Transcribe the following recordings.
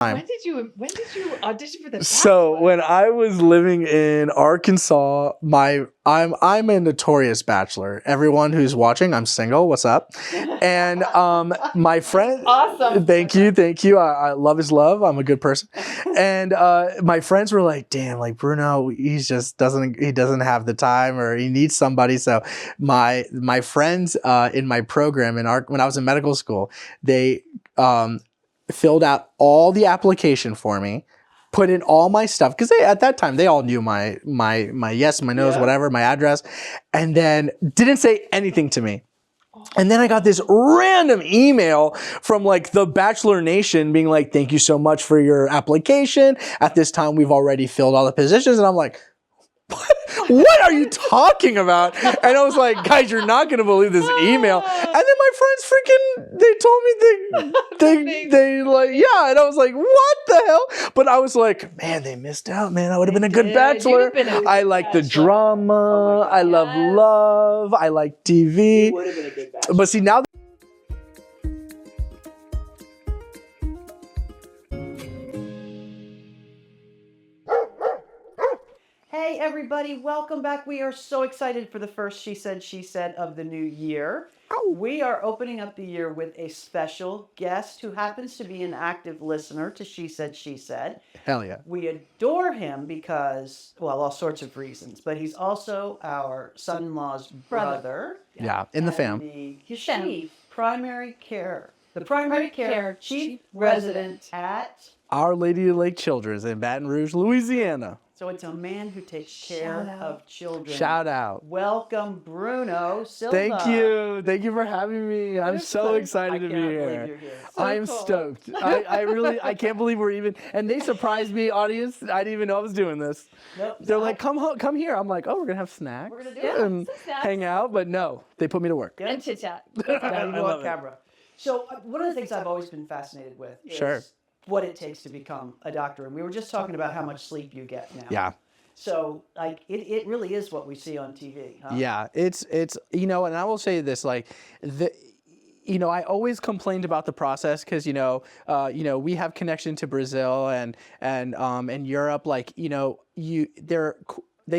When did you audition for the So Bachelor? when I was living in Arkansas, I'm a notorious bachelor. Everyone who's watching, I'm single. What's up? And my friend, Awesome. Thank you. I love is love. I'm a good person. And my friends were like, "Damn, like Bruno, he doesn't have the time, or he needs somebody." So my friends in my program when I was in medical school, they filled out all the application for me, put in all my stuff, because at that time they all knew my yes, my no's, whatever, my address, and then didn't say anything to me. And then I got this random email from like the Bachelor Nation being like, "Thank you so much for your application. At this time, we've already filled all the positions." And I'm like, what are you talking about? And I was like, "Guys, you're not going to believe this email." And then my friends they told me they like, yeah. And I was like, what the hell? But I was like, man, they missed out, man. I would have been a good bachelor. I like the drama. I love love. I like TV. You would have been a good bachelor. But see, now Hey everybody, welcome back. We are so excited for the first She Said of the new year. We are opening up the year with a special guest who happens to be an active listener to She Said. hell yeah. We adore him because, well, all sorts of reasons, but he's also our son-in-law's brother. Yeah, in the fam. The primary care chief resident at Our Lady of Lake Children's in Baton Rouge, Louisiana. So it's a man who takes care of children. Shout out. Welcome, Bruno Silva. Thank you. Thank you for having me. I'm so excited to be I can't here. believe you're here. I am stoked. I can't believe we're even, and they surprised me, audience. I didn't even know I was doing this. Nope. They're like, come here. I'm like, oh, we're going to have snacks. We're gonna do it. And hang out. But no, they put me to work. And chit chat. Now you I go love on it. camera. So one of the things I've always been fascinated with is Sure. what it takes to become a doctor. And we were just talking about how much sleep you get now. Yeah. So like it really is what we see on TV. Huh? Yeah, it's and I will say this, like I always complained about the process because we have connection to Brazil and Europe, like they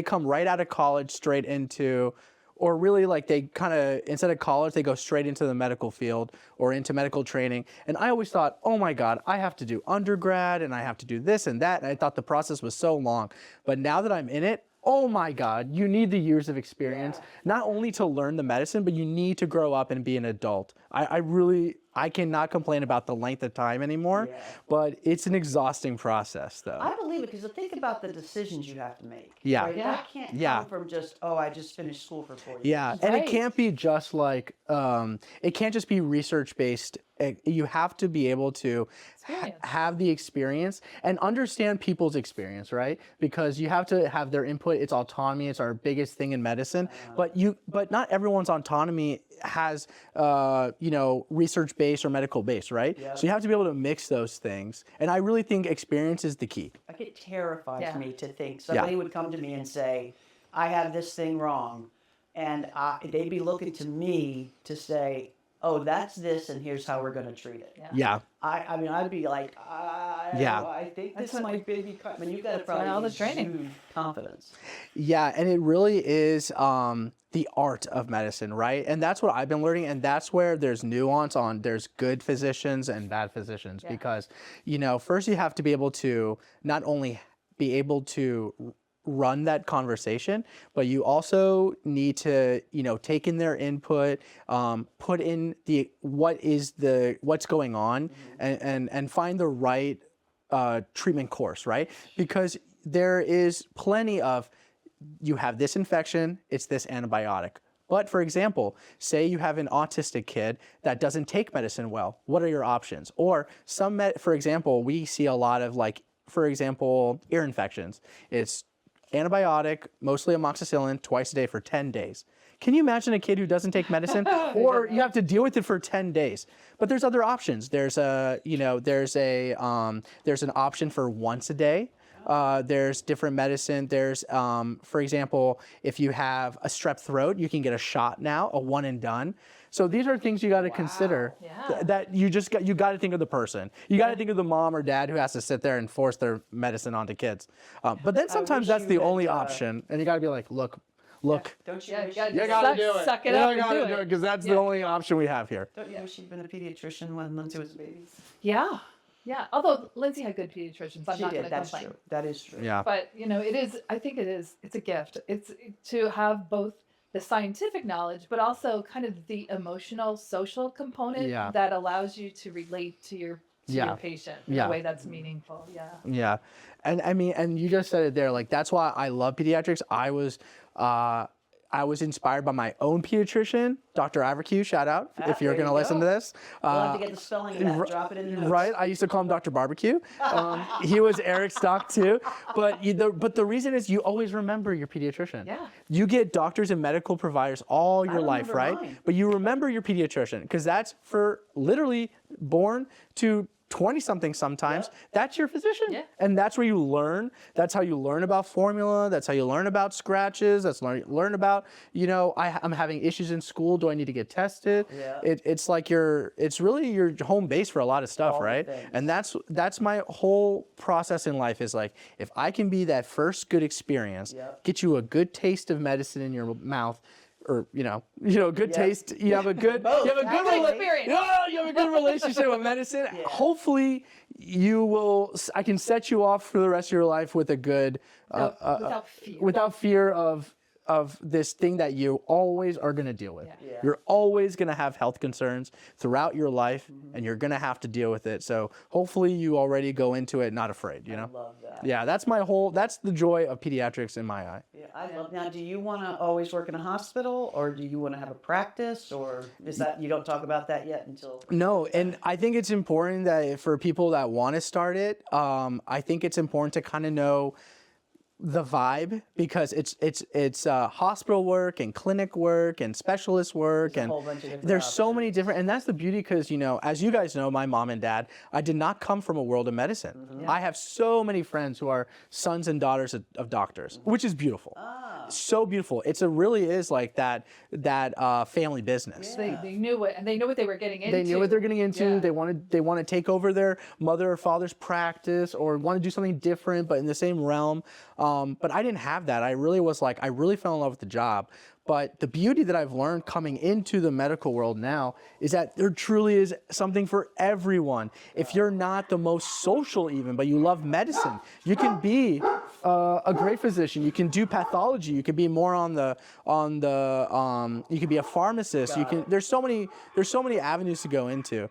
come right out of college straight into, or really like they kind of, instead of college, they go straight into the medical field or into medical training. And I always thought, oh my God, I have to do undergrad and I have to do this and that. And I thought the process was so long. But now that I'm in it, oh my God, you need the years of experience, not only to learn the medicine, but you need to grow up and be an adult. I cannot complain about the length of time anymore, but it's an exhausting process though. I believe it because think about the decisions you have to make. Yeah. Right? That can't come from just, I just finished school for 4 years. Yeah, and it can't be just like, it can't just be research-based. You have to be able to have the experience and understand people's experience, right? Because you have to have their input. It's autonomy. It's our biggest thing in medicine. But not everyone's autonomy has, research-based or medical-based, right? Yeah. So you have to be able to mix those things. And I really think experience is the key. It terrifies me to think somebody would come to me and say, I have this thing wrong. And they'd be looking to me to say, oh, that's this, and here's how we're going to treat it. Yeah. I mean, I'd be like, I think this might be, I mean, you've got to probably all the training. exude confidence. Yeah, and it really is the art of medicine, right? And that's what I've been learning, and that's where there's nuance there's good physicians and bad physicians, because, first you have to be able to not only be able to run that conversation, but you also need to, take in their input, put in what's going on, and find the right treatment course, right? Because there is plenty of, you have this infection, it's this antibiotic. But for example, say you have an autistic kid that doesn't take medicine well. What are your options? Or for example, we see a lot of ear infections. It's antibiotic, mostly amoxicillin, twice a day for 10 days. Can you imagine a kid who doesn't take medicine? Or you have to deal with it for 10 days. But there's other options. There's an option for once a day. There's different medicine. There's, for example, if you have a strep throat, you can get a shot now, a one and done. So these are things you got to consider. Yeah. That you got to think of the person. You got to think of the mom or dad who has to sit there and force their medicine onto kids. But then sometimes wish that's you the had, only option, and you got to be like, look. Don't you Yeah, wish you gotta You just gotta do it. suck it You up and gotta do do it. because that's the only option we have here. Don't you wish you'd been a pediatrician when Lindsay was a baby? Yeah. Yeah. Although Lindsay had good pediatricians, I'm She not did. going to That's complain. true. That is true. Yeah. But I think it's a gift. It's to have both the scientific knowledge, but also kind of the emotional, social component Yeah. that allows you to relate to your patient in Yeah. a way that's meaningful. Yeah. Yeah. And I mean, and you just said it there. Like, that's why I love pediatrics. I was inspired by my own pediatrician, Dr. Iverque, shout out, if you're there going to you listen to go. this. We'll have to get the spelling of that. Drop it in the notes. Right, I used to call him Dr. Barbecue. He was Eric's doc too. But the reason is you always remember your pediatrician. Yeah. You get doctors and medical providers all your life, remember right? mine. But you remember your pediatrician because that's for literally born to 20-something sometimes. That's your physician. Yeah. And that's where you learn. That's how you learn about formula. That's how you learn about scratches. That's learn about, I'm having issues in school. Do I need to get tested? Yeah. It's like it's really your home base for a lot of stuff, All the right? things. And that's my whole process in life is like, if I can be that first good experience, get you a good taste of medicine in your mouth, or good taste. You have a good, Both, you have a good actually. Experience. you have a good relationship with medicine. Hopefully, I can set you off for the rest of your life with a good, Without fear. without fear of this thing that you always are going to deal with. Yeah. You're always going to have health concerns throughout your life, and you're going to have to deal with it. So hopefully you already go into it not afraid, I love that. Yeah, that's the joy of pediatrics in my eye. Yeah, I love. Now, do you want to always work in a hospital, or do you want to have a practice, or is that you don't talk about that yet until? No, and I think it's important that for people that want to start it, I think it's important to kind of know the vibe, because it's hospital work and clinic work and specialist work, There's a and whole bunch of different there's so many different, and that's the beauty, because as you guys know, my mom and dad, I did not come from a world of medicine. I have so many friends who are sons and daughters of doctors, which is beautiful. So beautiful. It really is like that family business. They knew what they were getting into. They knew what they're getting into. Yeah. They want to take over their mother or father's practice, or want to do something different, but in the same realm. But I didn't have that. I really fell in love with the job. But the beauty that I've learned coming into the medical world now is that there truly is something for everyone. If you're not the most social even, but you love medicine, you can be a great physician. You can do pathology. You can be more you can be a pharmacist. There's so many avenues to go into.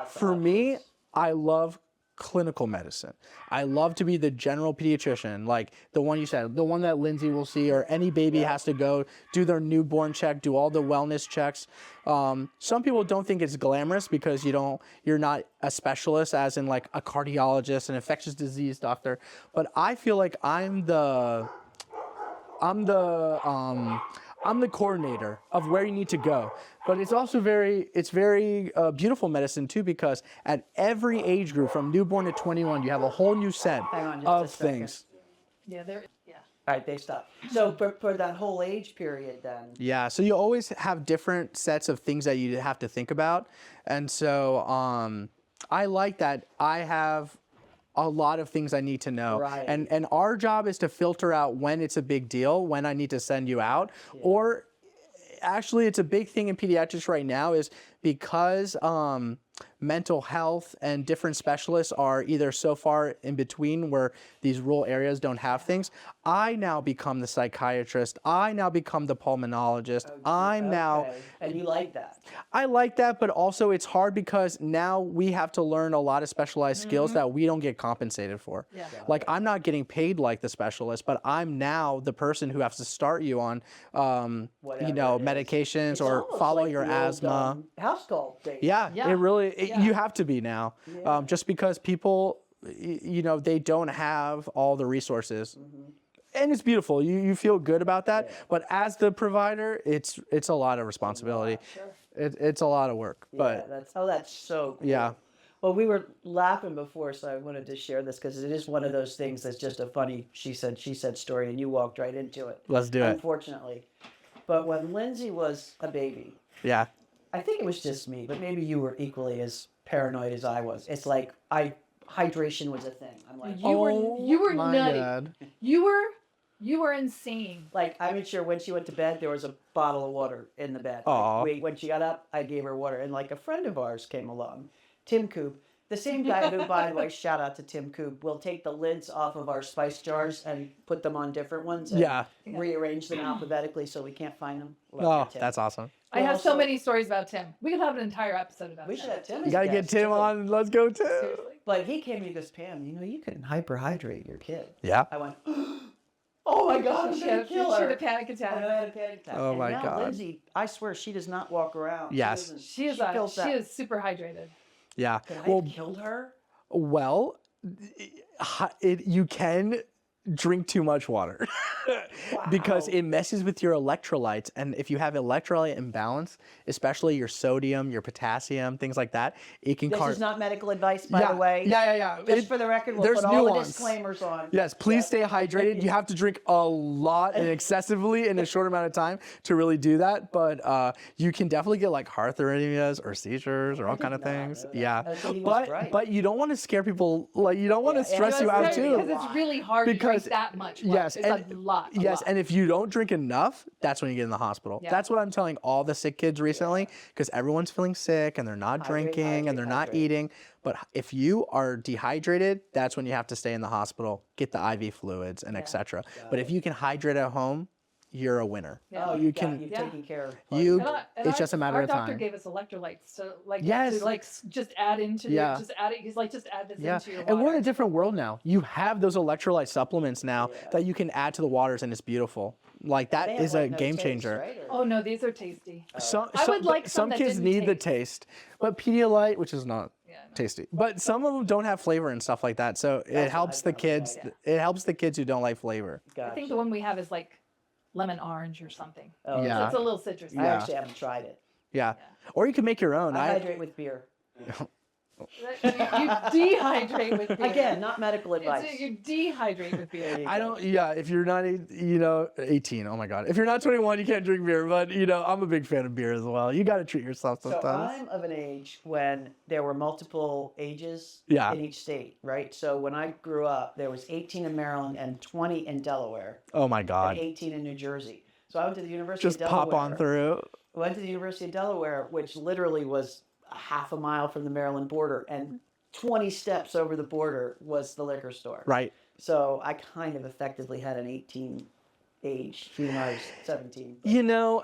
For me, I love clinical medicine. I love to be the general pediatrician, like the one you said, the one that Lindsay will see, or any baby has to go do their newborn check, do all the wellness checks. Some people don't think it's glamorous because you're not a specialist, as in like a cardiologist, an infectious disease doctor. But I feel like I'm the coordinator of where you need to go. But it's also very beautiful medicine too, because at every age group from newborn to 21, you have a whole new set Hang on just of a second. things. Yeah, All right, they stop. So for that whole age period, then. Yeah, so you always have different sets of things that you have to think about. And so I like that I have a lot of things I need to know. Right. And our job is to filter out when it's a big deal, when I need to send you out, or actually it's a big thing in pediatrics right now is because mental health and different specialists are either so far in between where these rural areas don't have things. I now become the psychiatrist. I now become the pulmonologist. And you like that? I like that, but also it's hard because now we have to learn a lot of specialized skills that we don't get compensated for. Yeah. Like, I'm not getting paid like the specialist, but I'm now the person who has to start you on, Whatever it is. medications It's or almost follow like your the old, asthma. house call days. Yeah, Yeah. it really, Yeah. you have to be now, just because people, they don't have all the resources. And it's beautiful. You feel good about that. But as the provider, it's a lot of responsibility. It's a lot of work. But That's so cool. yeah. Well, we were laughing before, so I wanted to share this because it is one of those things that's just a funny she said story, and you walked right into it. Let's do it. Unfortunately. But when Lindsay was a baby, Yeah. I think it was just me, but maybe you were equally as paranoid as I was. It's like hydration was a thing. I'm like, You were my nutty. God. You were insane. like I made sure when she went to bed there was a bottle of water in the bed. Aw. Like, when she got up, I gave her water, and like a friend of ours came along, Tim Coop. The same guy who, by the way, shout out to Tim Coop, will take the lids off of our spice jars and put them on different ones and Yeah. rearrange them alphabetically so we can't find them. Love Oh, you, Tim. that's awesome. I have Also- so many stories about Tim. We could have an entire episode about We Tim. should have Tim. You as gotta a get guest, Tim too. on. Let's go, Tim. Seriously. But he came to me and goes, Pam, you know, you can hyperhydrate your kid. Yeah. I went, oh my God, I'm She gonna had, she kill had her. a panic And attack. I had a panic attack. Oh And my now God. Lindsay, I swear, she does not walk around. Yes. She, doesn't- She is feels that. she is super hydrated. Yeah. Could I Well, have killed her? well, you can drink too much water because Wow. it messes with your electrolytes. And if you have electrolyte imbalance, especially your sodium, your potassium, things like that, it can This cause. is not medical advice, by the way. Yeah. Just for the record, we'll there's put all the nuance. disclaimers on. Yes, please stay hydrated. You have to drink a lot and excessively in a short amount of time to really do that. But you can definitely get like heart arrhythmias or seizures or all kind of did not things. know that. Yeah, Oh, so he was but right. but you don't want to scare people. Like you don't want to Yeah, stress it you was out very too. Because it's really hard to Because- drink that much water. Yes, It's and a lot. yes, and if you don't drink enough, that's when you get in the hospital. Yeah. That's what I'm telling all the sick kids recently, because everyone's feeling sick and they're not drinking and hydrate, they're not hydrate. eating. But if you are dehydrated, that's when you have to stay in the hospital, get the IV fluids and etc. But if you can hydrate at home, you're a winner. Oh, you you can- You've Yeah. taken care of. You- And it's just a matter our of doctor time. gave us electrolytes to Yes. just add into Yeah. just add it. He's like just add this Yeah, into your water. and we're in a different world now. You have those electrolyte supplements now that you can add to the waters, and it's beautiful. Like that They have, is like, a no game taste, changer. right? Or- Oh no, these are tasty. Some would like some some that kids didn't need the taste. taste, but Pedialyte, which is not Yeah, no. tasty, but some of them don't have flavor and stuff like that. So it That's helps what the I found, kids. yeah. It helps the kids who don't like flavor. I Gotcha. think the one we have is like lemon orange or something. Oh, Yeah. It's a little citrusy. I Yeah. actually haven't tried it. Yeah, or you can make your own. I hydrate with beer. You dehydrate with beer. Again, not medical advice. You dehydrate with beer. There you I go. don't. Yeah, if you're not, 18. Oh my God, if you're not 21, you can't drink beer. But I'm a big fan of beer as well. You got to treat yourself So sometimes. I'm of an age when there were multiple ages Yeah. in each state, right? So when I grew up, there was 18 in Maryland and 20 in Delaware Oh my and God, 18 in New Jersey. So I went to the University just of Delaware. pop on through. Went to the University of Delaware, which literally was a half a mile from the Maryland border, and 20 steps over the border was the liquor store. Right. So I kind of effectively had an 18 age, even though I was 17.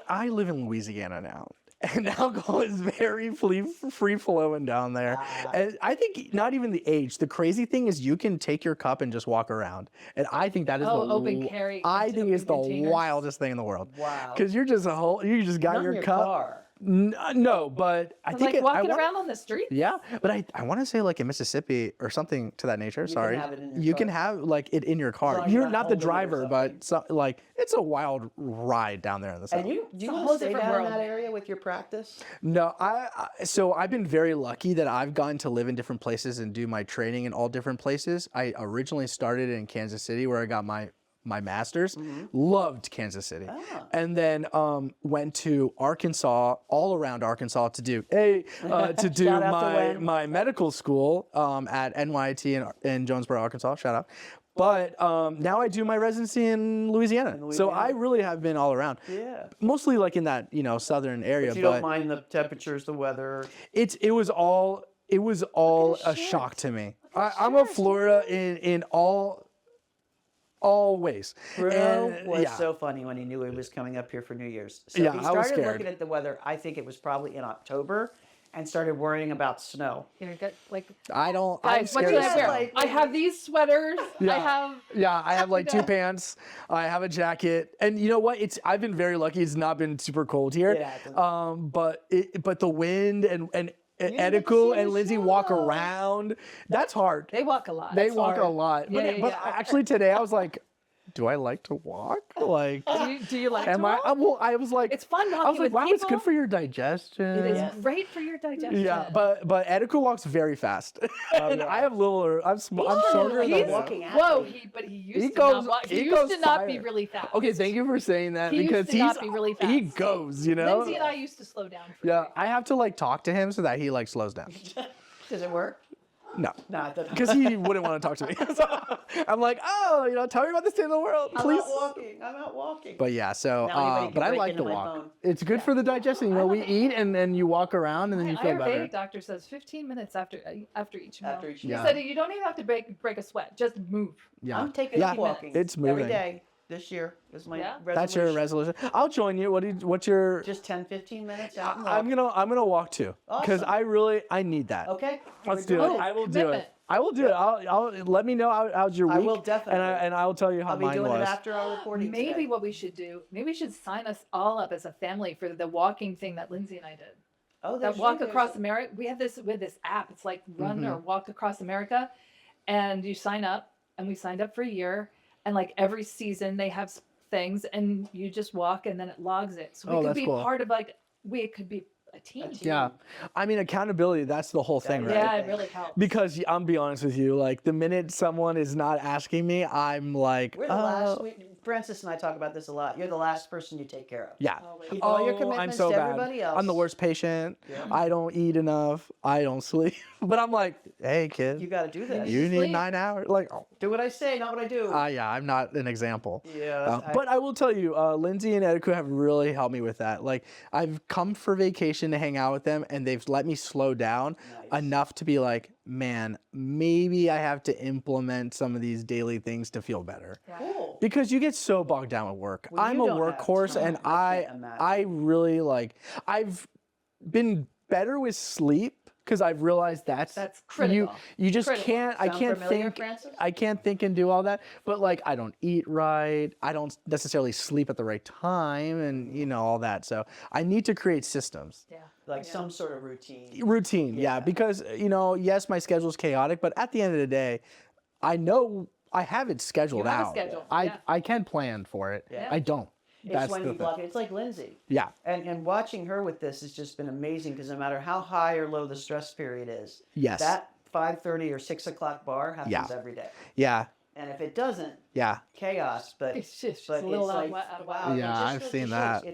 I live in Louisiana now, and alcohol is very free flowing down there. And I think not even the age. The crazy thing is you can take your cup and just walk around, and I think that is Oh, the open carry I into think it's the open containers. wildest thing in the world. Wow. Because you're just you just got Not in your your cup. car. No, but I It's think like walking I around on the street. Yeah, but I want to say like in Mississippi or something to that nature. can Sorry, have it in your you car. can have like it in your car. long as You're you're not not the holding it or driver, something. but like it's a wild ride down there in the south. And do you a want whole to stay different down in world. that area with your practice? No, so I've been very lucky that I've gotten to live in different places and do my training in all different places. I originally started in Kansas City where I got my master's. Loved Kansas City. And then went to Arkansas, all around Arkansas to do to do Shout out to Wen. my medical school at NYT in Jonesboro, Arkansas. Shout out. But now I do my residency in Louisiana. So I really have been all around. Yeah. Mostly like in that, southern area. But you don't mind the temperatures, the weather. It was all a shock to me. I'm a Florida in all ways. Bruno And, was yeah. so funny when he knew he was coming up here for New Year's. So Yeah, he I started was scared. looking at the weather, I think it was probably in October, and started worrying about snow. Like, I don't. guys, I'm what scared should of I snow. wear? Like- I have these sweaters. Yeah. I have like two pants. I have a jacket, and you know what? I've been very lucky. It's not been super cold here. It hasn't. But the wind and get to see Edical the and Lindsay walk snow. around. That's hard. They walk a lot. They That's walk hard. a lot. Yeah, But yeah, but yeah. actually today I was like, do I like to walk? Like, Do you like to am I? walk? Well, I was like, It's fun I was walking like, with wow, it's good people. for your digestion. It is Yes. great for your digestion. Yeah, but Ediku walks very fast, and I have littler. I'm shorter He's than a him. walking Whoa, athlete. but he used He to goes- not walk. he He used goes to not be fire. really fast. Okay, thank you for saying that He used because to not be really he fast. goes, you know. Lindsay and I used to slow down for Yeah, you. I have to like talk to him so that he like slows down. Does it work? No. No, it doesn't. Because he wouldn't want to talk to me. So I'm like, oh, tell me about the state of the world, please. I'm out walking. But yeah, so, Now anybody can but I break like into to my walk. phone. It's good for the digestion. You know, we eat and then you walk around and then you My feel Ayurvedic better. doctor says 15 minutes after each meal. After each He meal. said you don't even have to break a sweat. Just move. Yeah. I'm taking yeah. up walking. It's moving. every day this year. Is my Yeah? resolution. That's your resolution. I'll join you. What's your? Just 10, 15 minutes out and walk. I'm gonna walk too because Awesome. I need that. Okay. Let's we're do doing it. I will do commitment. it. I will do it. I'll let me know how's your week. I will definitely. And I will tell you how I'll be mine doing was. it after our recording Maybe today. what we should do, maybe we should sign us all up as a family for the walking thing that Lindsay and I did. Oh, That walk across America. We have this with this app. It's like Run or Walk Across America, and you sign up. And we signed up for a year, and like every season they have things, and you just walk, and then it logs it. So we could that's be cool. part of we could be a team. Yeah, I mean accountability. That's the whole thing, right? Yeah, it really helps. Because I'm be honest with you, like the minute someone is not asking me, I'm like, We're the last. Francis and I talk about this a lot. You're the last person you take care of. yeah. Keep all your I'm commitments so to bad. everybody else. I'm the worst patient. Yeah. I don't eat enough. I don't sleep. But I'm like, hey kid, You got to do that. you need sleep. 9 hours. Like, oh, Do what I say, not what I do. yeah, I'm not an example. Yeah, But I will tell you, Lindsay and Ediku have really helped me with that. Like, I've come for vacation to hang out with them, and they've let me slow down Nice. enough to be like, man, maybe I have to implement some of these daily things to feel better. Cool. Because you get so bogged down with work. Well, I'm you a don't have workhorse, time. and I can't imagine. I really like. I've been better with sleep because I've realized that's critical. You just Critical. can't. I Sound can't familiar, think. Francis? I can't think and do all that. But like, I don't eat right. I don't necessarily sleep at the right time, and all that. So I need to create systems. Yeah. Like some sort of routine. Routine, yeah. Because yes, my schedule's chaotic, but at the end of the day, I know I have it scheduled You have a out. schedule, I yeah. I can plan for it. Yeah. I don't. It's That's when the you thing. block it. It's like Lindsay. Yeah. And watching her with this has just been amazing because no matter how high or low the stress period is, Yes. that 5:30 or 6 o'clock bar happens Yeah. every day. Yeah. And if it doesn't, Yeah. chaos. But It's just but a little it's out like, of wow. whack. Yeah, it just I've goes to seen show that.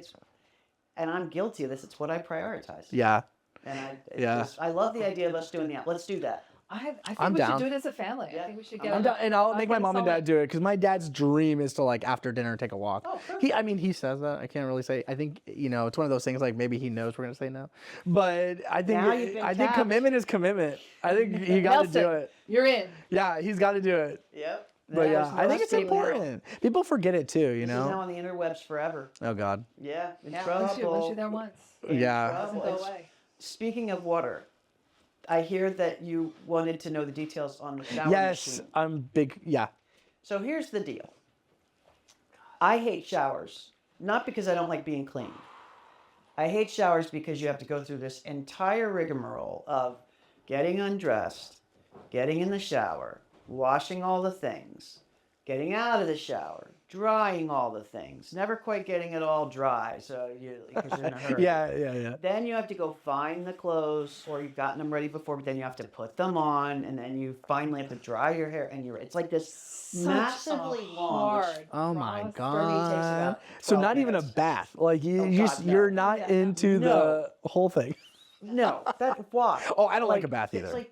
and I'm guilty of this. It's what I prioritize. Yeah. And Yeah. I love the idea of us doing the app. Let's do that. I think I'm we down. should do it as a family. Yeah. I think we should I'm get I'm down, and I'll make my get mom and solid. dad do it because my dad's dream is to like after dinner take a walk. Oh, He says that. I can't really say. I think it's one of those things like maybe he knows we're gonna say no, but I think Now you've been I think tapped. commitment is commitment. I think he got to do Nelson, it. You're in. Yeah, he's got to do it. Yep. But yeah, I think it's important. People forget it too. This is now on the interwebs forever. Oh God. Yeah. In Yeah, trouble. once you're there once, Yeah. it doesn't trouble. go away. Speaking of water, I hear that you wanted to know the details on the shower Yes, machine. I'm big. Yeah. So here's the deal. I hate showers, not because I don't like being clean. I hate showers because you have to go through this entire rigmarole of getting undressed, getting in the shower, washing all the things, getting out of the shower, drying all the things, never quite getting it all dry, so because you're in a hurry. Yeah. Then you have to go find the clothes, or you've gotten them ready before, but then you have to put them on, and then you finally have to dry your hair, and it's like this massively long. hard Oh my process. For me, it takes God. about So 12 not even a minutes. bath. Like Oh, God, no. you're not into No. the whole thing. No, why? Oh, I don't like a bath either.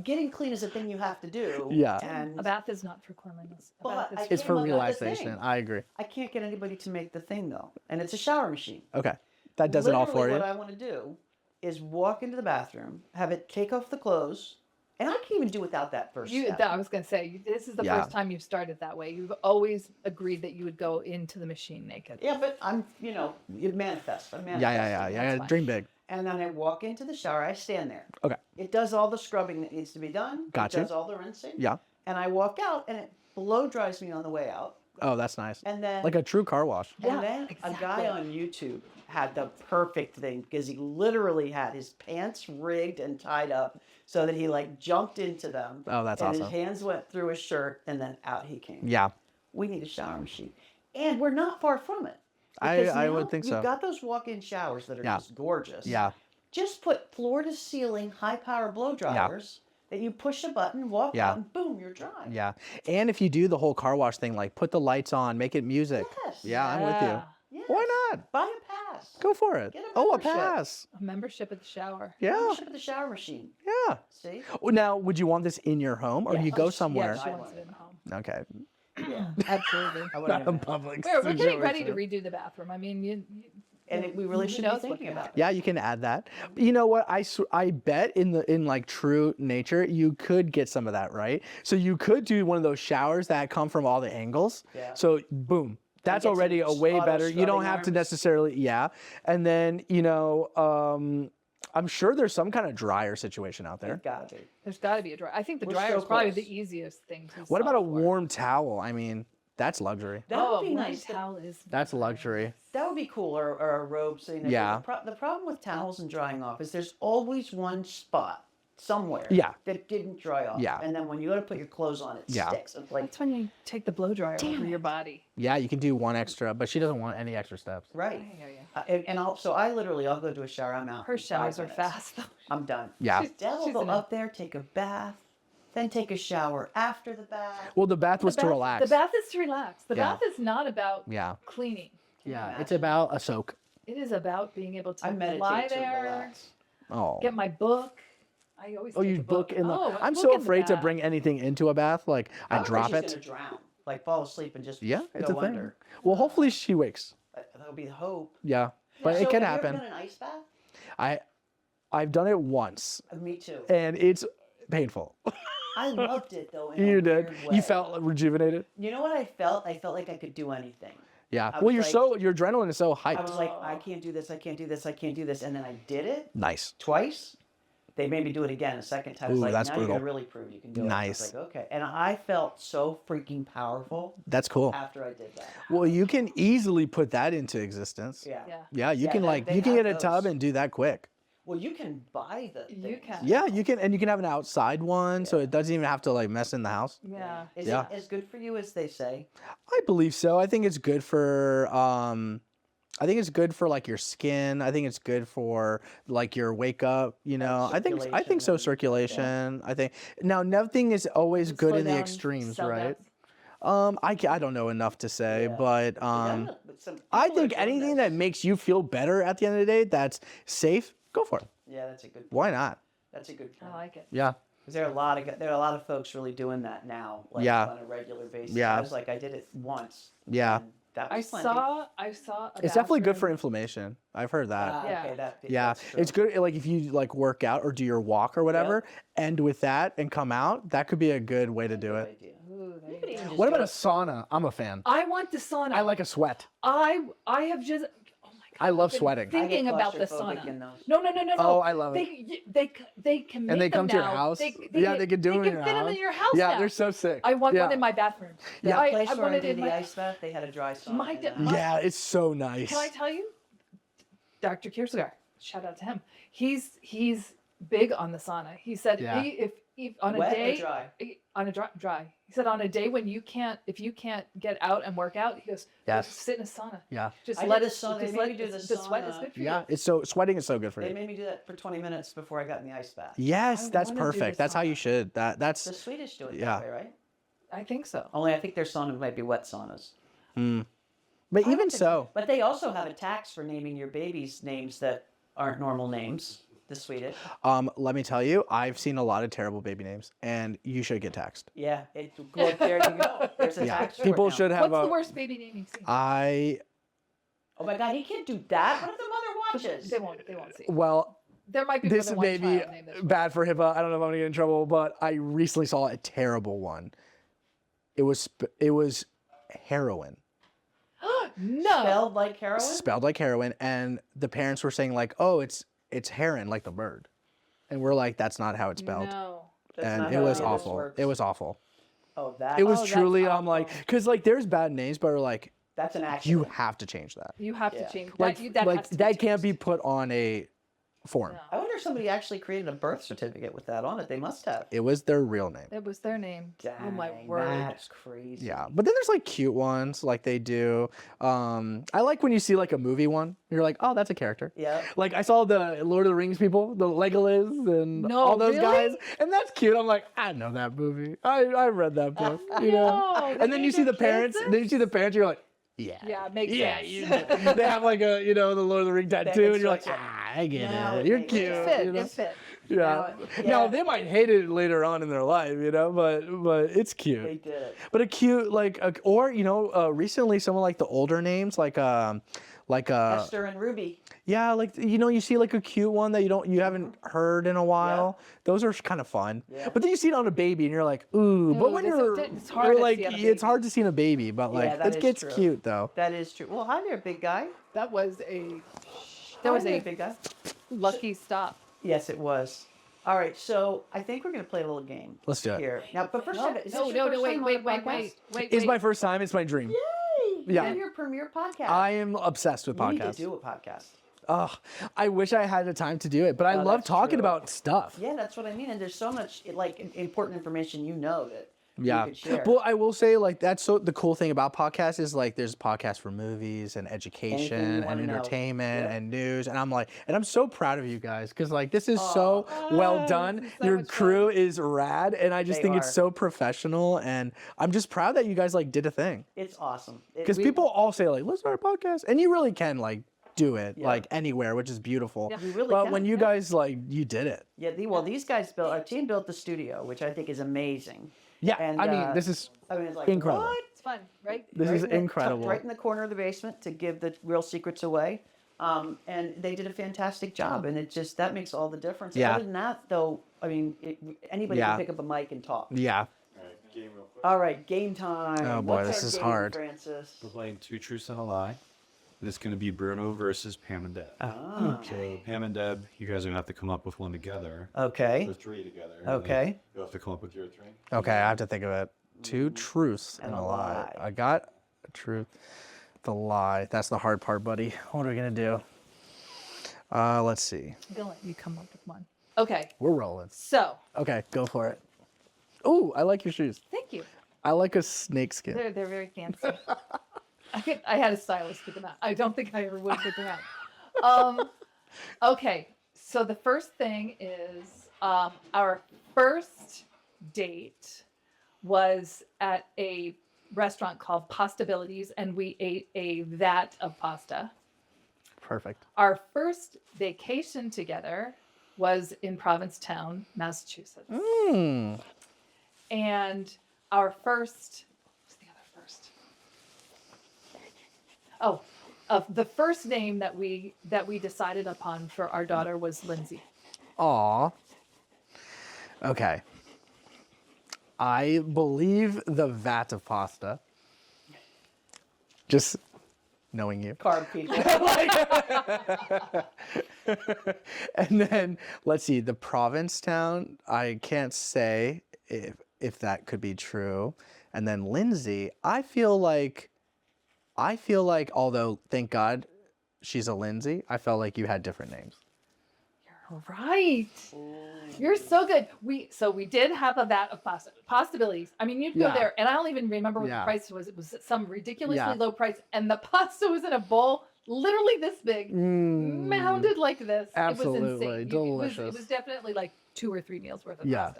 Getting clean is a thing you have to do. Yeah. And A bath is not for cleanliness. A Well, bath I is It's came for up with the relaxation. thing. I agree. I can't get anybody to make the thing though, and it's a shower machine. Okay. That does it all for Literally, you. What I want to do is walk into the bathroom, have it take off the clothes, and I can even do without that first step. I was going to say, this is the Yeah. first time you've started that way. You've always agreed that you would go into the machine naked. Yeah, but I'm, you manifest. I'm Yeah. manifesting. Yeah. fine. Dream big. And then I walk into the shower. I stand there. Okay. It does all the scrubbing that needs to be done. Gotcha. It does all the rinsing. Yeah. And I walk out, and it blow dries me on the way out. Oh, that's nice. And then, Like a true car wash. Yeah, and then a guy exactly. on YouTube had the perfect thing because he literally had his pants rigged and tied up so that he like jumped into them. Oh, that's and awesome. his hands went through his shirt, and then out he came. Yeah. we need a shower machine. And we're not far from it. I Because would now think so. You've got those walk-in showers that are Yeah. just gorgeous. Yeah. Just put floor-to-ceiling high-power blow dryers that you push a button, walk Yeah. out, and boom, you're dry. Yeah. And if you do the whole car wash thing, like put the lights on, make it music. Yes. Yeah, I'm with you. Yes. Why not? Buy a pass. Go for it. Get a Oh, a membership. pass. A membership at the shower. Yeah. Membership at the shower machine. Yeah. See? Well, now, would you want this in your home or do you go somewhere? Yeah, she wants it in home. Okay. Absolutely. I wouldn't Not even- in public. We're getting ready to redo the bathroom. I mean, we really who should knows be what thinking can about happen. it. Yeah, you can add that. You know what? I bet in like true nature, you could get some of that, right? So you could do one of those showers that come from all the angles. Yeah. So boom. That's get some already a way auto better. You don't scrubbing have to arms. necessarily, yeah. And then, I'm sure there's some kind of dryer situation out there. It's gotta be. There's got to be a dryer. I think the We're dryer so is probably close. the easiest thing to What about a solve for. warm towel? I mean, that's luxury. That Oh, would be a warm nice. towel is. That's luxury. That would be cool, or a robe sitting there. Yeah. The problem with towels and drying off is there's always one spot somewhere Yeah. that didn't dry off. Yeah. And then when you go to put your clothes on, it Yeah. sticks. It's like, That's when you take the blow dryer over your body. Yeah, you can do one extra, but she doesn't want any extra steps. right. I hear you. I'll go to a shower, I'm out. Her in 5 showers are minutes. fast though. I'm done. Yeah. Dad will She's go in a- up there, take a bath, then take a shower after the bath. Well, the bath was to relax. The bath is to relax. The Yeah. bath is not about Yeah. cleaning. Yeah, it's about a soak. It is about being able to I meditate lie to there, relax. Oh. get my book. I always Oh, take you a book in the. Oh, a I'm book so in the afraid to bath. bring anything into a bath. Like I I'm drop afraid she's it. gonna drown, like fall asleep and just Yeah, it's a go thing. under. Well, hopefully she wakes. That'll be the hope. Yeah, but So it can have happen. You ever done an ice bath? I've done it once, Me too. and it's painful. I loved it though. In a You did. weird way. You felt rejuvenated. You know what I felt? I felt like I could do anything. Yeah. I Well, was your adrenaline is so hyped. I was like, I can't do this. I can't do this. I can't do this. And then I did it Nice. twice. They made me do it again a second time. It's Ooh, like, that's now brutal. you're gonna really prove you can do Nice. it. I was like, okay. And I felt so freaking powerful That's cool. after I did that. Well, you can easily put that into existence. Yeah. Yeah. Yeah, you Yeah, can they you can have get a tub those. and do that quick. Well, you can buy the. You things. can. Yeah, you can, and you can have an outside one, so it doesn't even have to like mess in the house. Yeah. Is Yeah. it as good for you as they say? I believe so. I think it's good for I think it's good for like your skin. I think it's good for like your wake up, you know. I think so. circulation Circulation. I think now nothing is always good Slow in the down extremes, cell right? death. I don't know enough to say, Yeah. but I think anything that makes you feel better at the end of the day that's safe, go for it. Yeah, that's a good. Why not? That's a good point. I like it. Yeah. 'Cause there are a lot of folks really doing that now, like Yeah. on a regular basis. Yeah. I was like, I did it once. Yeah. and that I was plenty. saw. It's definitely good for bathroom- inflammation. I've heard that. Ah, Yeah. okay, Yeah, that's true. it's good. Like if you like work out or do your walk or whatever, end with that and come out. That could be a good way to do Good it. idea. Ooh, there You you could go. even just What do about a it- sauna? I'm a fan. I want the sauna. I like a sweat. I have just. Oh my god. I love I've been sweating. I get Thinking about the claustrophobic sauna. in those. No. Oh, I love it. They can make And they them come to your now. house? They Yeah, they can do them in They your can fit them house. in your house Yeah, now. they're so sick. I want yeah. one in my bathroom. That I place where I wanted did in the my. ice bath, they had a dry sauna. My in da- that. my- Yeah, it's so nice. Can I tell you, Dr. Kierkegaard? Shout out to him. He's big on the sauna. He said Yeah. if on a Wet or day dry? on a dry. He said on a day when if you can't get out and work out, he goes, Yes. just sit in a sauna. Yeah. Just I let did it. the sauna. They Just made let me do the the sweat is sauna. good for Yeah, you. it's so sweating is so good for They you. made me do that for 20 minutes before I got in the ice bath. Yes, I that's wanna do the perfect. That's how you sauna. should. The That's Swedish do it Yeah. that way, right? I think so. Only I think their saunas might be wet saunas. but even so, But they also have a tax for naming your babies names that aren't normal names. The Swedish. let me tell you, I've seen a lot of terrible baby names, and you should get taxed. Yeah. Well, there you go. There's a Yeah, tax for it people now. should have What's a. the worst baby name you've seen? Oh my God, he can't do that. What if the mother watches? They won't see. Well, There might be more this than one may be child named this way. bad for HIPAA. I don't know if I'm gonna get in trouble, but I recently saw a terrible one. It was heroin, No. Spelled like heroin? spelled like heroin, and the parents were saying like, "Oh, it's heron, like the bird," and we're like, "That's not how it's spelled," No. That's and not it how was any of this awful. works. It was awful. Oh, that. It was that's truly. I'm like, awful. because like there's bad names, but we're like, That's an you accident. have to change that. You have Yeah. to change Like that. that has to can't be changed. put on a form. No. I wonder if somebody actually created a birth certificate with that on it. They must have. It was their real name. It was their name. Oh my Dang, word. that's crazy. Yeah, but then there's like cute ones like they do. I like when you see like a movie one. You're like, oh, that's a character. Yeah. Like I saw the Lord of the Rings people, the Legolas and No, all those really? guys, and that's cute. I'm like, I know that movie. I read that book. You know. No, they And then made you see their the parents. kids Then you see the parents. You're like, yeah. Yeah, it makes Yeah, sense. they have like a the Lord of the Rings tattoo, and you're like, switch it. I get Now it. it You're makes cute. sense. It fit. you know? It fit. Yeah. Yeah. Now they might hate it later on in their life, but it's cute. They did it. But a cute or recently someone like the older names like Esther and Ruby. yeah, like you see like a cute one that you haven't heard in a while. Those are kind of fun. Yeah. But then you see it on a baby and you're like, ooh. But Ooh, when it's hard you're to like see on a it's baby. hard to see in a baby, but like that it is gets true. cute though. That is true. Well, hi there, big guy. That was a Hi there, big guy. lucky stop. Yes, it was. All right, so I think we're going to play a little game. Let's do it. Here. Now, but first, No, is this no, your no, first no, wait, time on wait, the wait, podcast? wait. It's my first time. It's my dream. Yay! Yeah. You're your premiere podcast. I am obsessed with You need to podcasts. do a podcast. Ugh, I wish I had the time to do it, but I Oh, love that's talking true. about stuff. Yeah, that's what I mean. And there's so much important information that Yeah. you could share. Well, I will say that's the cool thing about podcasts is like there's podcasts for movies and education Anything you and wanna know. entertainment Yep. and news, and I'm so proud of you guys because like this is so well done. this is so Your much fun. crew is rad, and I just They think it's are. so professional, and I'm just proud that you guys like did a thing It's awesome. because people all say like let's start a podcast, and you really can like do it Yeah. like anywhere, which is beautiful. Yeah. We really but can, when you yeah. guys like you did it. Yeah, these guys our team built the studio, which I think is amazing. Yeah, And, I mean this is it's like, incredible. what? It's fun, right? This Right is in the- incredible. Right in the corner of the basement to give the real secrets away. And they did a fantastic job, and that makes all the difference. Yeah. Other than that, though, I mean, anybody Yeah. can pick up a mic and talk. Yeah. All right, game time. Oh, boy, What's this our is game, hard. Francis? We're playing Two Truths and a Lie. This is going to be Bruno versus Pam and Deb. Ah, So Pam and Deb, you guys are going to have to come up with one together. okay. Or three together. and then Okay. You'll have to come up with your three. Okay, I have to think of it. Two truths and And a a lie. lie. I got a truth, the lie. That's the hard part, buddy. What are we gonna do? Let's see. I'm gonna let you come up with one. Okay, We're rolling. so Okay, go for it. Ooh, I like your shoes. thank you. I like a snake skin. They're very fancy. I had a stylist pick them out. I don't think I ever would pick them out. Okay, so the first thing is our first date was at a restaurant called Pastabilities, and we ate a vat of pasta. Perfect. Our first vacation together was in Provincetown, Massachusetts. Mm. And our first, what's the other first? Oh, the first name that we decided upon for our daughter was Lindsay. Aw. Okay. I believe the vat of pasta. Just knowing you. Carb people. And then let's see, the Provincetown, I can't say if that could be true. And then Lindsay, I feel like although thank God she's a Lindsay, I felt like you had different names. You're right. You're so good. We did have a vat of pasta. Pastabilities. I mean, you'd go Yeah. there, and I don't even remember what Yeah. the price was. It was some ridiculously Yeah. low price, and the pasta was in a bowl, literally this big, mounded like this. It Absolutely. was insane. Delicious. It was definitely like 2 or 3 meals worth of Yeah.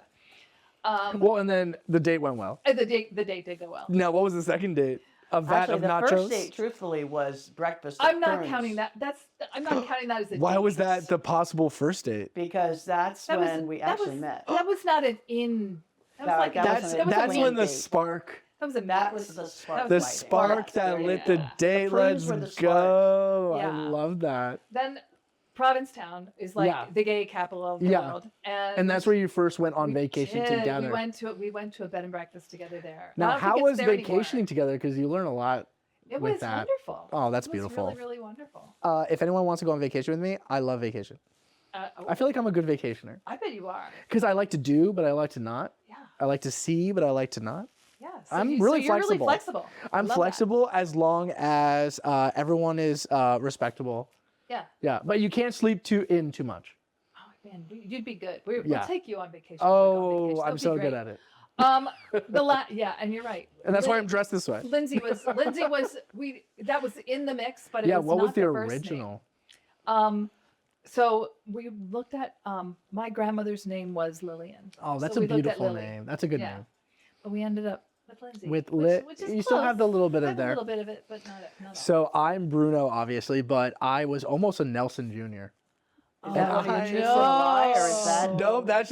pasta. Well, and then the date went well. And the date did go well. Now, what was the second date? A vat Actually, of the nachos? first date, truthfully, was breakfast. At I'm not Kern's, counting that. I'm not counting that as a Why date. was that the possible first date? because that's That was- when we that actually was- met. That was not an in. That was No, like that a- was That's a- was a that's wing when the date. spark That was a That was the spark. the lighting. spark that right, lit the yeah. date. The prunes Let's were the spark. go. I Yeah. love that. Then Provincetown is like Yeah. the gay capital of the Yeah. world, And that's where you first went on we vacation did. together. We went to a bed and breakfast together there. I Now, don't how think it's was there anymore. vacationing together? Because you learn a lot. It with was that? wonderful. Oh, that's It was beautiful. really, really wonderful. If anyone wants to go on vacation with me, I love vacation. I feel like I'm a good vacationer I bet you are. because I like to do, but I like to not. Yeah. I like to see, but I like to not. Yeah. I'm you're really really flexible. flexible. I I'm love that. flexible as long as everyone is respectable. Yeah. Yeah, but you can't sleep too much. Oh man, you'd be good. We'll Yeah. take you on vacation. when we go on Oh, vacation. I'm That'd be so good great. at it. Yeah, and you're right. And that's why I'm dressed this way. Lindsay was that was in the mix, but it Yeah, was what not was the first original? name. So we looked at my grandmother's name was Lillian. Oh, that's So a we looked at beautiful Lily. name. That's a good Yeah. name. But we ended up with Lindsay. Which is You still have the close. little bit I of have there. a little bit of it, but not all. So I'm Bruno, obviously, but I was almost a Nelson Jr. Is that one of I your truths and lie, or is know. that? No, that's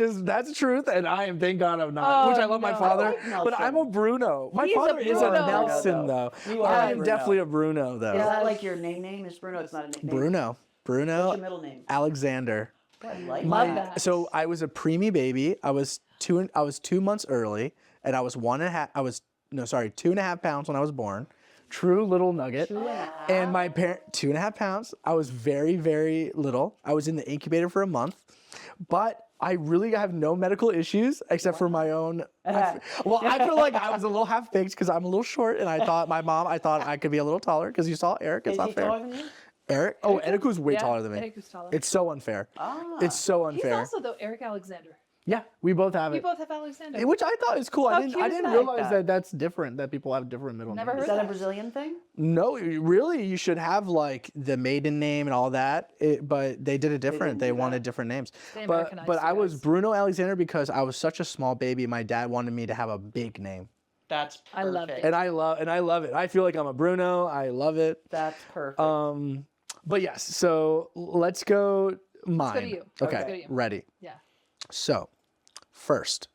the truth, and I am, thank God I'm not. Oh, Which I love my no. father, I like but I'm a Bruno. My He's a father is a Bruno. Nelson, though. You are I a am Bruno. definitely a Bruno, though. Is that like your name is Bruno? It's not a nickname. Bruno. What's your middle name? Alexander. I like Love that. that. So I was a preemie baby. I was 2 months early, and I was 2.5 pounds when I was born. True little nugget. 2.5. And my parent, 2.5 pounds. I was very, very little. I was in the incubator for a month, but I really have no medical issues except for my own. Well, I feel like I was a little half baked because I'm a little short, and I thought I could be a little taller because you saw Eric. It's Is not he fair. taller than you? Eric? Oh, Eric was way Yeah, taller than me. Eric was taller. It's so unfair. Ah. It's so He's unfair. also though Eric Alexander. Yeah, we both have We it. both have Alexander. Which I thought is cool. How I didn't cute is that? realize Like that that's different, that people have different middle Never names. Is heard that a that. Brazilian thing? No, really, you should have like the maiden name and all that. But they did it different. didn't They do wanted that. different names. They But Americanized I you was guys. Bruno Alexander because I was such a small baby. My dad wanted me to have a big name. That's perfect. I love it. And I love it. I feel like I'm a Bruno. I love it. That's perfect. But yes, so let's go mine. go to you. Okay, Let's go to you. ready. Yeah. So, first,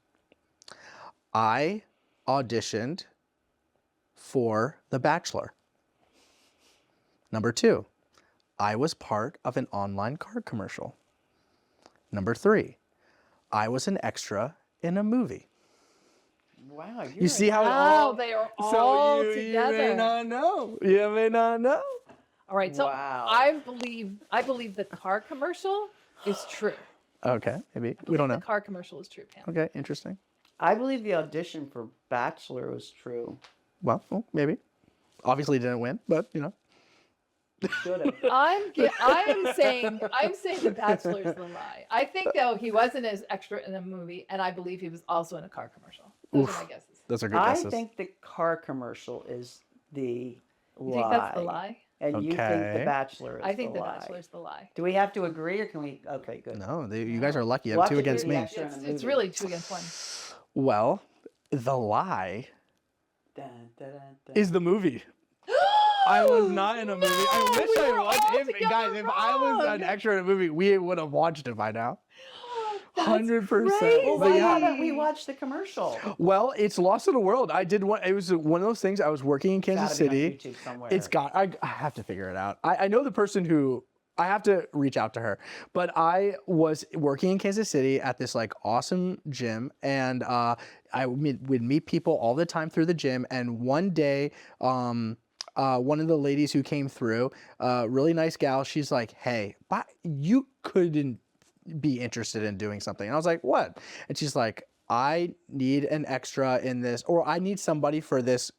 I auditioned for The Bachelor. Number 2, I was part of an online car commercial. Number 3, I was an extra in a movie. Wow. You see how it Oh, all... they are all you together. may not know. You may not know. All right, so Wow. I believe the car commercial is true. Okay, maybe. We don't know. The car commercial is true, Pam. Okay, interesting. I believe the audition for Bachelor was true. Well, maybe. Obviously didn't win, but you know. Should have. I'm saying the Bachelor's the lie. I think though he wasn't as extra in a movie, and I believe he was also in a car commercial. Those are my guesses. Those are good I guesses. think the car commercial is the lie. You think that's the lie? And you think Okay. the Bachelor is I think the the lie. Bachelor's the lie. Do we have to agree, or can we? Okay, good. No, you guys are lucky. You have Lucky 2 against you're me. the extra in a It's movie. really 2 against 1. Well, the lie Dun, dun, dun, dun. is the movie. I was not in a movie. I No, wish we I were was. all If, together guys, if I was wrong. an extra in a movie, we would have watched it by now. That's 100%. crazy. Well, But why yeah. haven't we watched the commercial? Well, it's Lost in the World. I did one. It was one of those things. I was working in Kansas Gotta be on City. YouTube somewhere. It's got. I have to figure it out. I know the person who. I have to reach out to her. But I was working in Kansas City at this like awesome gym, and would meet people all the time through the gym. And one day, one of the ladies who came through, really nice gal, she's like, "Hey, you couldn't be interested in doing something." And I was like, "What?" And she's like, "I need an extra in this, or I need somebody for this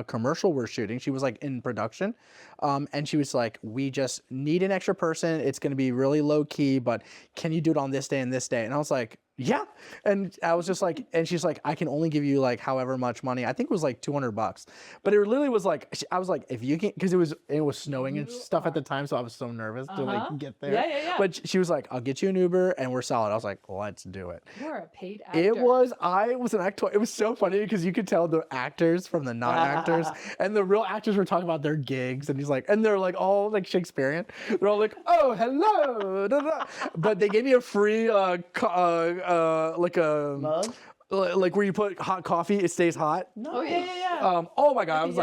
commercial we're shooting." She was like in production. And she was like, "We just need an extra person. It's going to be really low key, but can you do it on this day and this day?" And I was like, "Yeah." And I was just like, and she's like, "I can only give you like however much money." I think it was like $200, but it literally was like, I was like, if you can, because it was snowing and stuff at the time. So I was so nervous to like get there. Yeah. But she was like, "I'll get you an Uber and we're solid." I was like, "Let's do it." You're a paid actor. I was an actor. It was so funny because you could tell the actors from the non-actors, and the real actors were talking about their gigs, and and they're like all like Shakespearean. They're all like, "Oh, hello," da, da. But they gave me a free like a Mug? like where you put hot coffee, it stays hot. Oh yeah. Oh my god! I was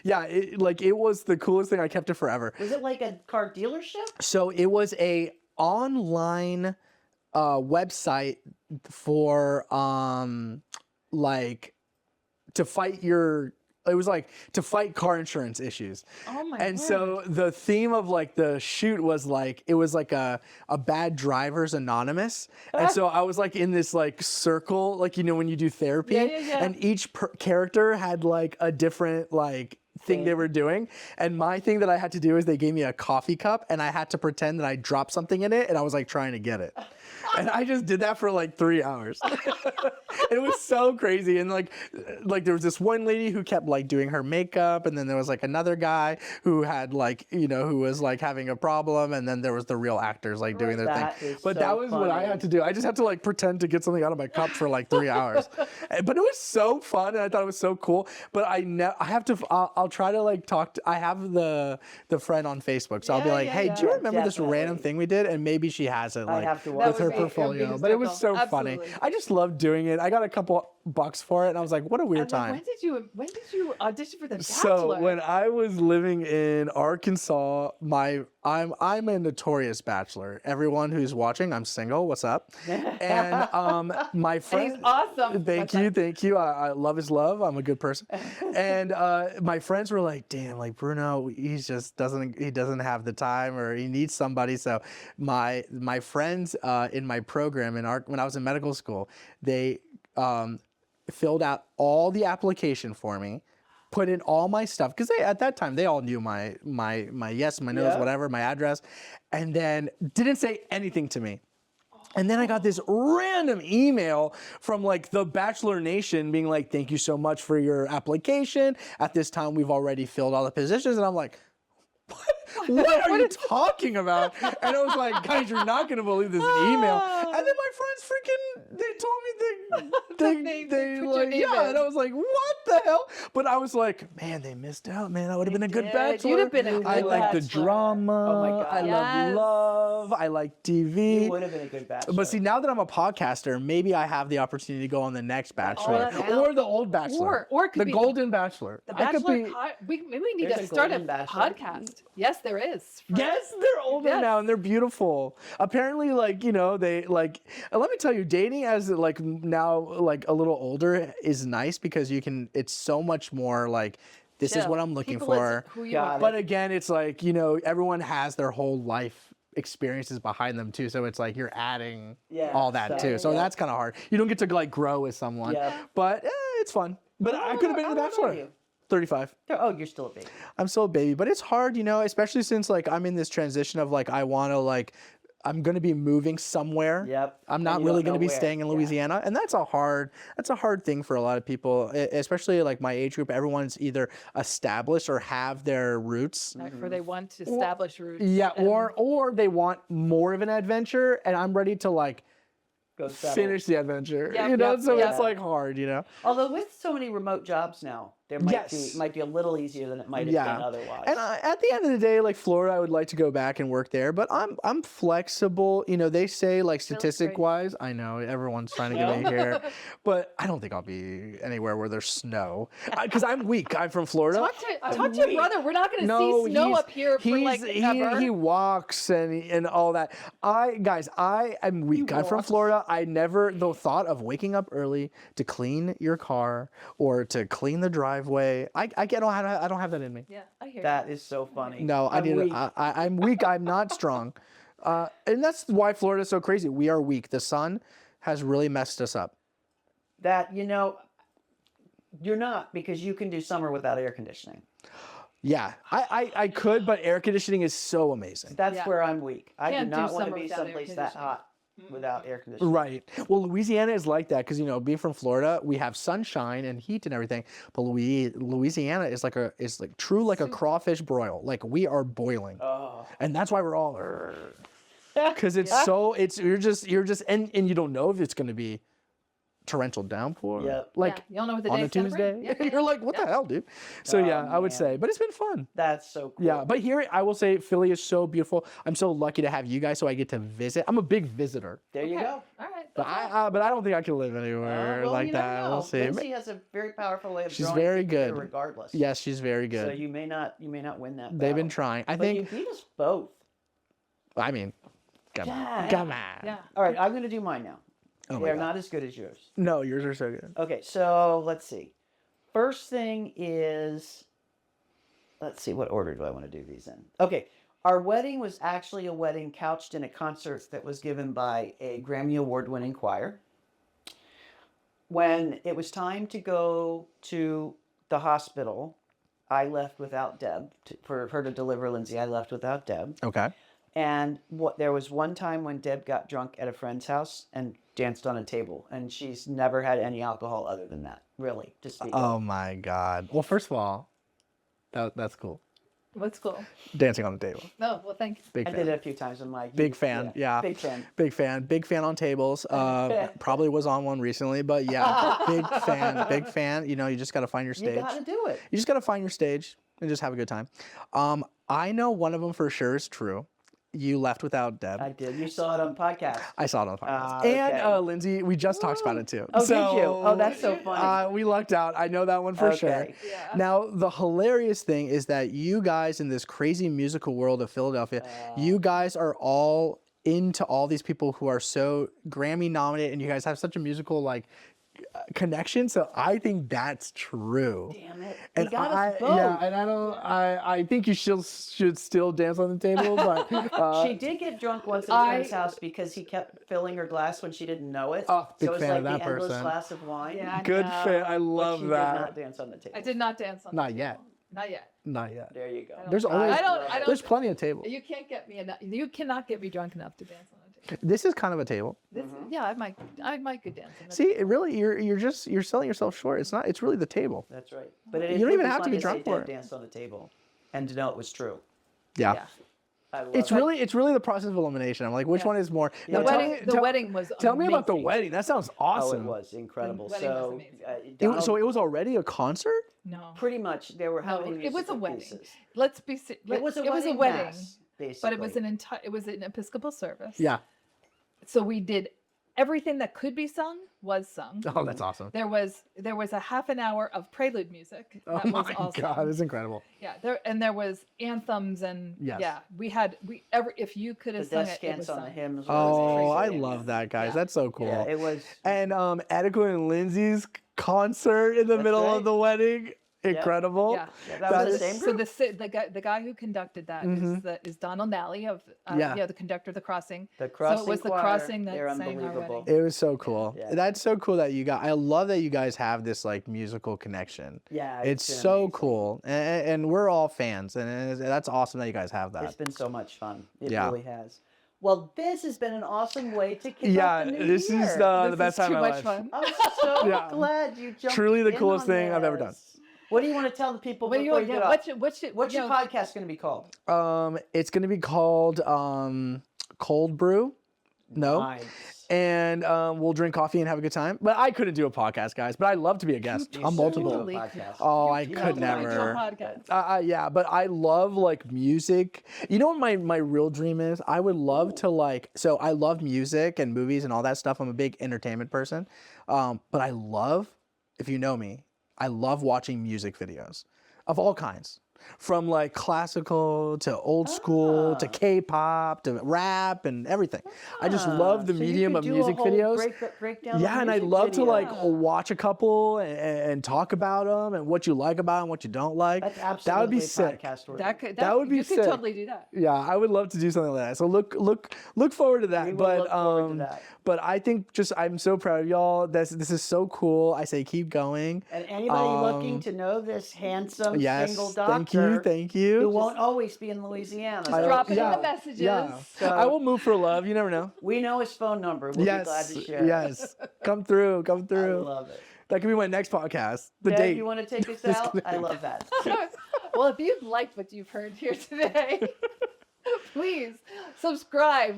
yeah, like, you it was the coolest thing. I kept it forever. Was it like a car dealership? So it was a online website for like to fight car insurance issues. Oh my And word. so the theme of like the shoot was like, it was like a bad drivers anonymous. And so I was like in this like circle, like, you know, when you do therapy, Yeah. and each character had like a different like thing they were doing. And my thing that I had to do is they gave me a coffee cup and I had to pretend that I dropped something in it and I was like trying to get it. And I just did that for like 3 hours. It was so crazy. And like there was this one lady who kept like doing her makeup, and then there was like another guy who had like, you know, who was like having a problem, and then there was the real actors like doing their That thing. is But so that was what I funny. had to do. I just had to like pretend to get something out of my cup for like 3 hours. But it was so fun, and I thought it was so cool. But I have to. I'll try to like talk. I have the friend on Facebook, so I'll be Yeah, like, yeah, hey, yeah. do you remember this Definitely. random thing we did? And maybe she has it like have to with watch her that. That would be portfolio. his But it was so circle. funny. Absolutely. I just love doing it. I got a couple bucks for it, and I was like, what a weird And, like, time. when did you audition for the Bachelor? So when I was living in Arkansas, I'm a notorious bachelor. Everyone who's watching, I'm single. What's up? And my and friend. he's awesome. Thank you. I love is love. I'm a good person. And my friends were like, damn, like Bruno, he doesn't have the time, or he needs somebody. So my friends in my program when I was in medical school, they filled out all the application for me, put in all my stuff, because at that time they all knew my yes, my no's, Yeah. whatever, my address, and then didn't say anything to me. And then I got this random email from like the Bachelor Nation being like, thank you so much for your application. At this time, we've already filled all the positions. And I'm like, what are you talking about? And I was like, guys, you're not going to believe this email. And then my friends they told me they put your like, name yeah. in. And I was like, what the hell? But I was like, man, they missed out, man. I would have been a good did. Bachelor. You'd have been a I good like the Bachelor. drama. Oh my God. I Yes. love love. I like TV. You would have been a good Bachelor. But see, now that I'm a podcaster, maybe I have the opportunity to go on the next Bachelor now- or the old Bachelor, or it could the be Golden Bachelor. The I could Bachelor. be. Maybe we need There's to a start a Golden Bachelor. podcast. Yes, there is. Yes, they're older Yes. now and they're beautiful. Apparently, like, you know, they like. And let me tell you, dating as like now like a little older is nice because you can. It's so much more like. This is Chill. what I'm looking People is for. who you Got are. it. But again, it's like, you know, everyone has their whole life experiences behind them too. So it's like you're adding Yeah, all that so, too. So yeah. that's kind of hard. You don't get to like grow with someone. Yeah. But it's fun. But I could have been How the old are Bachelor. you? 35. Oh, you're still a baby. I'm still a baby, but it's hard, you know, especially since like I'm in this transition of like I want to like I'm going to be moving somewhere. Yep. I'm And not you really don't going to know be where. staying in Yeah. Louisiana, and that's a hard thing for a lot of people, especially like my age group. Everyone's either established or have their roots. Or they want to establish roots. Yeah, and- or they want more of an adventure, and I'm ready to like Go settle. finish the adventure. Yep, you know, yep, so yep. it's like hard, you know. Although with so many remote jobs now, there Yes. might be a little easier than it might have Yeah. been otherwise. And at the end of the day, like Florida, I would like to go back and work there, but I'm flexible. You know, they say like statistic wise, I know everyone's trying to get me here, but I don't think I'll be anywhere where there's snow because I'm weak. I'm from Florida. Talk to your brother. We're not going to see snow he's- up here for like ever. he walks and all that. I am weak. I'm from Florida. I never the thought of waking up early to clean your car or to clean the driveway. I don't have that in me. Yeah, I hear That is so funny. No, I'm weak. I'm weak. I'm not strong. And that's why Florida's so crazy. We are weak. The sun has really messed us up. That, you know, you're not, because you can do summer without air conditioning. Yeah, I could, but air conditioning is so amazing. That's Yeah. where I'm weak. I do Can't do not want to summer be without air someplace that conditioning. hot without air conditioning. Right. Well, Louisiana is like that because, you know, being from Florida, we have sunshine and heat and everything. But Louisiana is like true like a crawfish broil. Like we are boiling. Oh. And that's why we're all because it's you're just and you don't know if it's going to be torrential downpour. Yep. Like you don't know what the on a day's gonna Tuesday. bring. Yeah. You're like, what the hell, dude? So Oh, yeah, I would man. say, but it's been fun. That's so cool. Yeah, but here I will say Philly is so beautiful. I'm so lucky to have you guys, so I get to visit. I'm a big visitor, There you Okay. go. All right. but I don't think I can live anywhere Well, like you never that. know. We'll see. Lindsay has a very powerful way of She's drawing very people here good. regardless. Yes, she's very good. So you may not win that. They've been battle. trying. I But think. you beat us both. I mean, come Yeah. on, come on. Yeah. All right, I'm going to do mine now. Oh my They're God. not as good as yours. No, yours are so good. Okay, so let's see. First thing is, let's see, what order do I want to do these in? Okay, our wedding was actually a wedding couched in a concert that was given by a Grammy Award-winning choir. When it was time to go to the hospital, I left without Deb. For her to deliver Lindsay, I left without Deb. Okay. And there was one time when Deb got drunk at a friend's house and danced on a table, and she's never had any alcohol other than that, really, to speak Oh of. my God. Well, first of all, that's cool. What's cool? Dancing on the table. No, well, thank you. Big I fan. did it a few times. I'm like, Big fan. Yeah. Big fan. Big fan. Big fan on tables. Probably was on one recently, but yeah, big fan. Big fan. You know, you just got to find your stage. You got to do it. You just got to find your stage and just have a good time. I know one of them for sure is true. You left without Deb. I did. You saw it on podcast. I saw it on the podcast. Okay. And Lindsay, we just talked about it too. Oh, did you? Oh, that's so funny. We lucked out. I know that one for sure. Okay. Yeah. Now, the hilarious thing is that you guys in this crazy musical world of Philadelphia, you guys are all into all these people who are so Grammy nominated, and you guys have such a musical connection. So I think that's true. Damn it. And He got us both. yeah, and I think you should still dance on the table, but She did get drunk once at a friend's house because he kept filling her glass when she didn't know it. Oh, big so it was fan like of that the endless person. glass of wine. Yeah, I good know. fan. I But love she that. did not dance on the table. I did not dance on. Not the yet. table. Not yet. Not yet. There you go. There's always I don't. there's plenty of tables. You can't get me enough. You cannot get me drunk enough to dance on a table. This is kind of a table. This, yeah, I might could dance on a See, it really, you're selling yourself short. It's not. It's really the table. That's right. But it You is don't even really have to fun be say drunk for Deb it. danced on the table, and to know it was true. Yeah. Yeah. I love It's it. really the process of elimination. I'm like, which Yeah. one is more? Yeah. The Now, wedding was Tell me about the amazing. wedding. That sounds awesome. Oh, it was incredible. The wedding was So, amazing. Donald, So it was already a concert. No. pretty much there were how No, many it was a musical wedding. pieces? Let's be. It was a wedding, mass, basically. but it was an Episcopal service. Yeah. So we did everything that could be sung was sung. Oh, that's awesome. There was a half an hour of prelude music. Oh That my was also, God, it's incredible. Yeah, there was anthems and Yes. yeah, if you could the have sung desk it, it was cants on the sung. hymns. Oh, were I amazing. love that, guys. Yeah. That's so cool. Yeah, it was. And Adequate and Lindsay's concert in the That's middle right. of the wedding. Incredible. Yeah. Yeah, that was the same So group. the guy who conducted that is Donald Nally of Yeah. the conductor of the Crossing. The So Crossing it was the Choir, Crossing that they're sang our unbelievable. wedding. It was so cool. Yeah. That's so cool that you got. I love that you guys have this musical connection. Yeah, It's been so amazing. cool, and we're all fans, and that's awesome that you guys have that. It's been so much fun. It Yeah. really has. Well, this has been an awesome way to kick Yeah, off the new this year. is the This best is time too of my much life. fun. I'm so Yeah. glad you jumped Truly the in coolest on thing I've ever this. What do you want to tell the people What do you before want? you Yeah, get off? what's Your podcast going to be called? It's gonna be called Cold Brew. No. Nice. And we'll drink coffee and have a good time. But I couldn't do a podcast, guys. But I'd love to be a guest You on should multiple. do a Totally podcast. Oh, I You could totally do a never. podcast. Yeah, but I love music. You know what my real dream is? I would love to so I love music and movies and all that stuff. I'm a big entertainment person. But I love, if you know me, I love watching music videos of all kinds. From classical to old school to K-pop to rap and everything. I just love the So you medium could of do a music whole videos. breakdown Yeah, of and I'd music love to videos. watch a couple and talk about them and what you like about them, what you don't like. That's absolutely That would be sick. podcast worthy. That would be you sick. could totally do that. Yeah, I would love to do something like that. So look forward to that. We will but look forward to that. but I think I'm so proud of y'all. This is so cool. I say keep going. And anybody looking to know this handsome Yes, single doctor thank you. who won't always be in Louisiana. I- So Drop it in yeah, the messages. Yeah, So- I will move for love. You never know. we know his phone number. We'll be glad Yes, to share. yes. Come through. I through. love it. That could be my next podcast. The Deb, date. you want to take us out? I love that. Well, if you've liked what you've heard here today, please subscribe,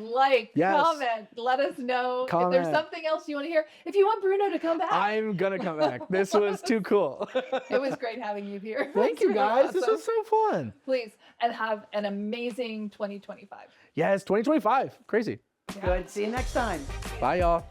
Yes. comment, let us know if Comment. there's something else you want to hear. If you want Bruno to come back, I'm gonna come back. This was too cool. it was great having you here. Thank It's you really guys. This awesome. was so fun. Please, and have an amazing 2025. Yes, 2025. Crazy. Good. See you next time. Bye, y'all.